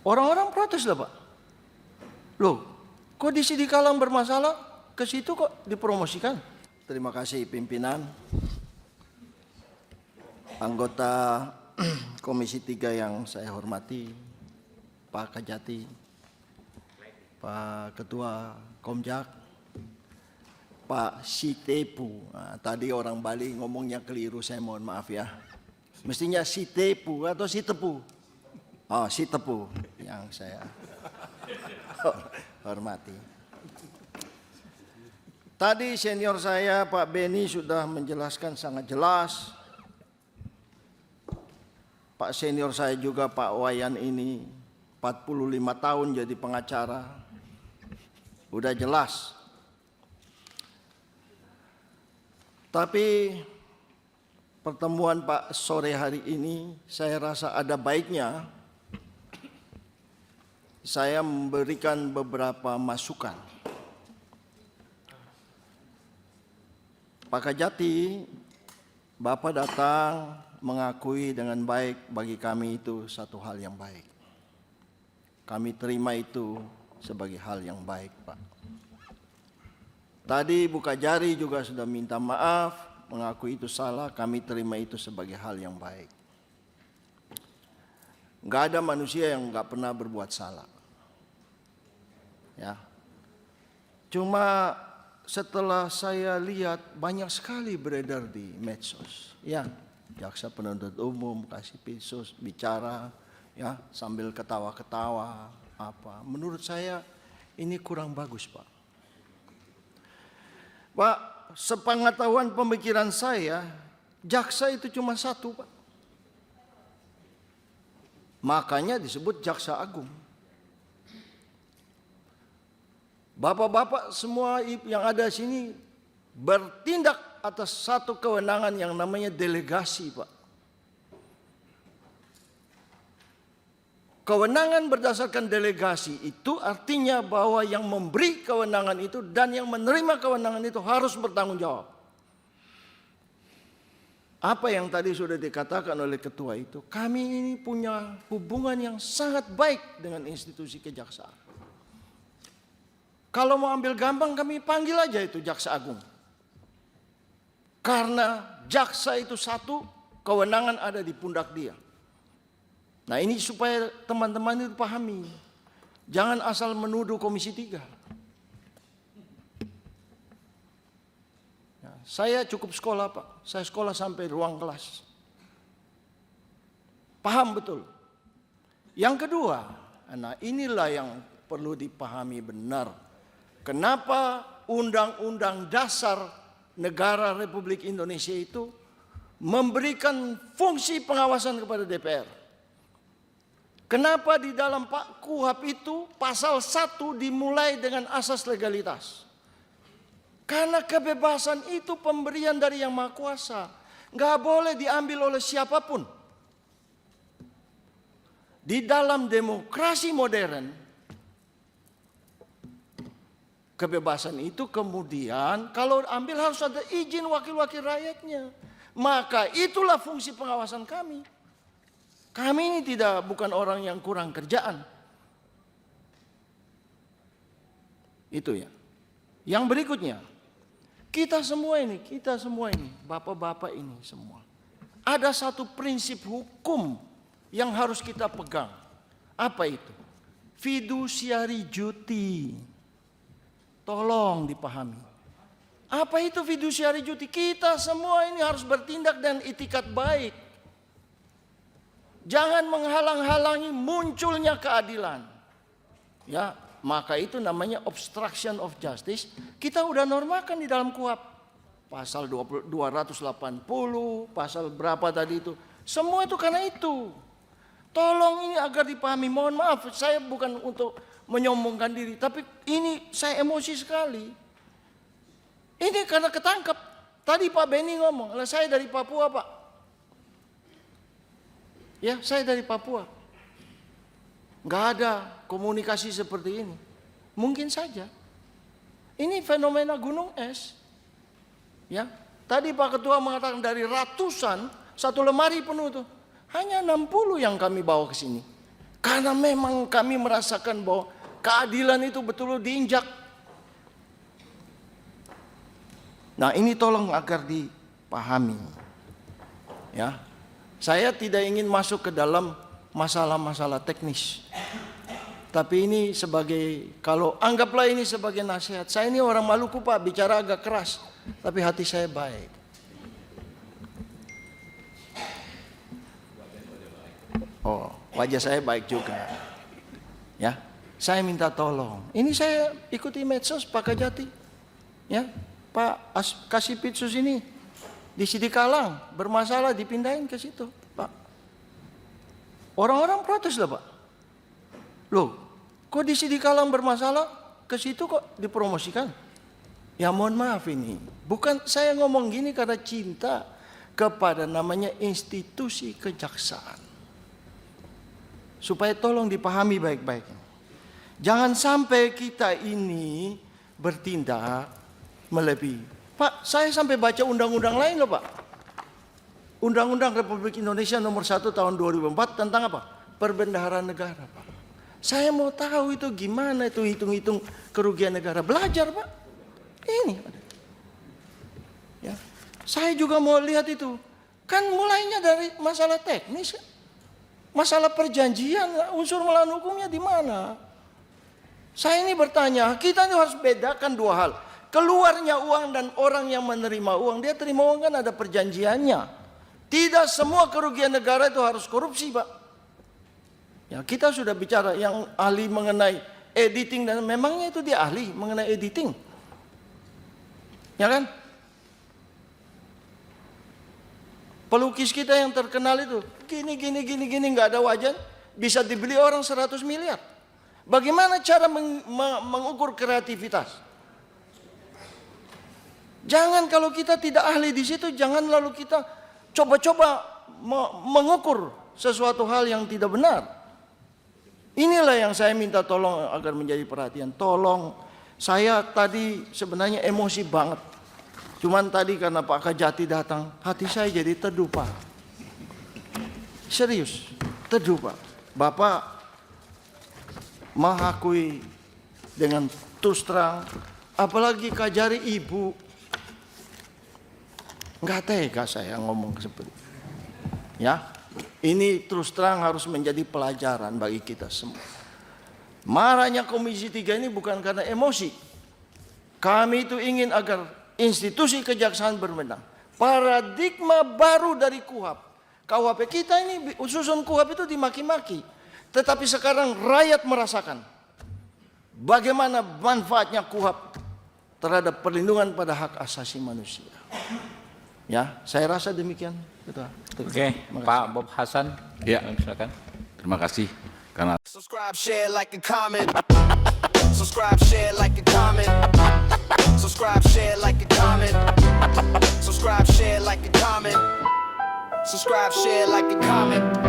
Orang-orang protes lah Pak. Loh, kok di Sidikalang bermasalah, ke situ kok dipromosikan? Terima kasih pimpinan, anggota Komisi 3 yang saya hormati, Pak Kajati, Pak Ketua Komjak, Pak Sitepu. Nah, tadi orang Bali ngomongnya keliru, saya mohon maaf ya. Mestinya Sitepu atau Sitepu. Oh, Sitepu yang saya hormati. Tadi senior saya Pak Beni sudah menjelaskan sangat jelas. Pak senior saya juga Pak Wayan ini 45 tahun jadi pengacara. Udah jelas. Tapi pertemuan Pak sore hari ini saya rasa ada baiknya saya memberikan beberapa masukan. Pak Kajati, Bapak datang mengakui dengan baik, bagi kami itu satu hal yang baik. Kami terima itu sebagai hal yang baik, Pak. Tadi Bu Kajari juga sudah minta maaf, mengakui itu salah, kami terima itu sebagai hal yang baik. Enggak ada manusia yang enggak pernah berbuat salah. Ya. Cuma setelah saya lihat banyak sekali beredar di medsos, ya, jaksa penuntut umum kasih pisus bicara, ya, sambil ketawa-ketawa, apa. Menurut saya ini kurang bagus, Pak. Pak, sepengetahuan pemikiran saya, jaksa itu cuma satu, Pak. Makanya disebut jaksa agung. Bapak-bapak semua yang ada sini bertindak atas satu kewenangan yang namanya delegasi, Pak. Kewenangan berdasarkan delegasi itu artinya bahwa yang memberi kewenangan itu dan yang menerima kewenangan itu harus bertanggung jawab. Apa yang tadi sudah dikatakan oleh ketua itu, kami ini punya hubungan yang sangat baik dengan institusi kejaksaan. Kalau mau ambil gampang kami panggil aja itu jaksa agung. Karena jaksa itu satu, kewenangan ada di pundak dia. Nah ini supaya teman-teman itu pahami. Jangan asal menuduh Komisi 3. Nah, saya cukup sekolah Pak. Saya sekolah sampai ruang kelas. Paham betul. Yang kedua, nah inilah yang perlu dipahami benar. Kenapa Undang-Undang Dasar Negara Republik Indonesia itu memberikan fungsi pengawasan kepada DPR? Kenapa di dalam Pak KUHP itu pasal 1 dimulai dengan asas legalitas? Karena kebebasan itu pemberian dari Yang Maha Kuasa. Nggak boleh diambil oleh siapapun. Di dalam demokrasi modern, kebebasan itu kemudian kalau ambil harus ada izin wakil-wakil rakyatnya. Maka itulah fungsi pengawasan kami. Kami ini bukan orang yang kurang kerjaan. Itu ya. Yang berikutnya, kita semua ini, bapak-bapak ini semua. Ada satu prinsip hukum yang harus kita pegang. Apa itu? Fiduciary duty. Tolong dipahami. Apa itu fiduciary duty? Kita semua ini harus bertindak dengan itikat baik. Jangan menghalang-halangi munculnya keadilan. Ya, maka itu namanya obstruction of justice. Kita udah normakan di dalam KUHP. Pasal 280, pasal berapa tadi itu. Semua itu karena itu. Tolong ini agar dipahami. Mohon maaf, saya bukan untuk menyombongkan diri, tapi ini saya emosi sekali. Ini karena ketangkap. Tadi Pak Beni ngomong, saya dari Papua Pak. Ya, saya dari Papua. Nggak ada komunikasi seperti ini. Mungkin saja. Ini fenomena gunung es. Ya, tadi Pak Ketua mengatakan dari ratusan, satu lemari penuh tuh. Hanya 60 yang kami bawa ke sini. Karena memang kami merasakan bahwa keadilan itu betul diinjak. Nah, ini tolong agar dipahami. Ya. Saya tidak ingin masuk ke dalam masalah-masalah teknis. Tapi ini anggaplah ini sebagai nasihat. Saya ini orang Maluku, Pak, bicara agak keras, tapi hati saya baik. Oh, wajah saya baik juga. Ya, saya minta tolong. Ini saya ikuti medsos Pak Kajati. Ya, Pak Kasipitsus ini di Sidikalang bermasalah, dipindahin ke situ, Pak. Orang-orang protes lah, Pak. Loh, kok di Sidikalang bermasalah, ke situ kok dipromosikan? Ya mohon maaf ini. Bukan saya ngomong gini karena cinta kepada namanya institusi kejaksaan. Supaya tolong dipahami baik-baik. Jangan sampai kita ini bertindak melebihi. Pak, saya sampai baca undang-undang lain loh, Pak. Undang-undang Republik Indonesia nomor 1 tahun 2004 tentang apa? Perbendaharaan negara, Pak. Saya mau tahu itu gimana itu hitung-hitung kerugian negara. Belajar, Pak. Ini ada. Ya. Saya juga mau lihat itu. Kan mulainya dari masalah teknis. Masalah perjanjian, unsur melawan hukumnya di mana? Saya ini bertanya, kita ini harus bedakan dua hal. Keluarnya uang dan orang yang menerima uang. Dia terima uang kan ada perjanjiannya. Tidak semua kerugian negara itu harus korupsi, Pak. Ya, kita sudah bicara yang ahli mengenai editing dan memangnya itu dia ahli mengenai editing. Ya kan? Pelukis kita yang terkenal itu gini nggak ada wajah, bisa dibeli orang 100 miliar. Bagaimana cara mengukur kreativitas? Jangan kalau kita tidak ahli di situ, jangan lalu kita coba-coba mengukur sesuatu hal yang tidak benar. Inilah yang saya minta tolong agar menjadi perhatian. Tolong, saya tadi sebenarnya emosi banget. Cuman tadi karena Pak Kajati datang, hati saya jadi teduh, Pak. Serius, teduh, Pak. Bapak mengakui dengan terus terang, apalagi Kajari ibu. Enggak tega saya ngomong seperti itu. Ya, ini terus terang harus menjadi pelajaran bagi kita semua. Marahnya Komisi 3 ini bukan karena emosi. Kami itu ingin agar institusi kejaksaan berwenang. Paradigma baru dari KUHP. KUHP kita ini susun KUHP itu dimaki-maki. Tetapi sekarang rakyat merasakan bagaimana manfaatnya KUHP terhadap perlindungan pada hak asasi manusia. Ya, saya rasa demikian. Oke, Pak Bob Hasan. Ya, silakan. Terima kasih karena Subscribe, share, like, and comment. Subscribe, share, like, and comment. Subscribe, share, like, and comment. Subscribe, share, like, and comment. Subscribe, share, like, and comment.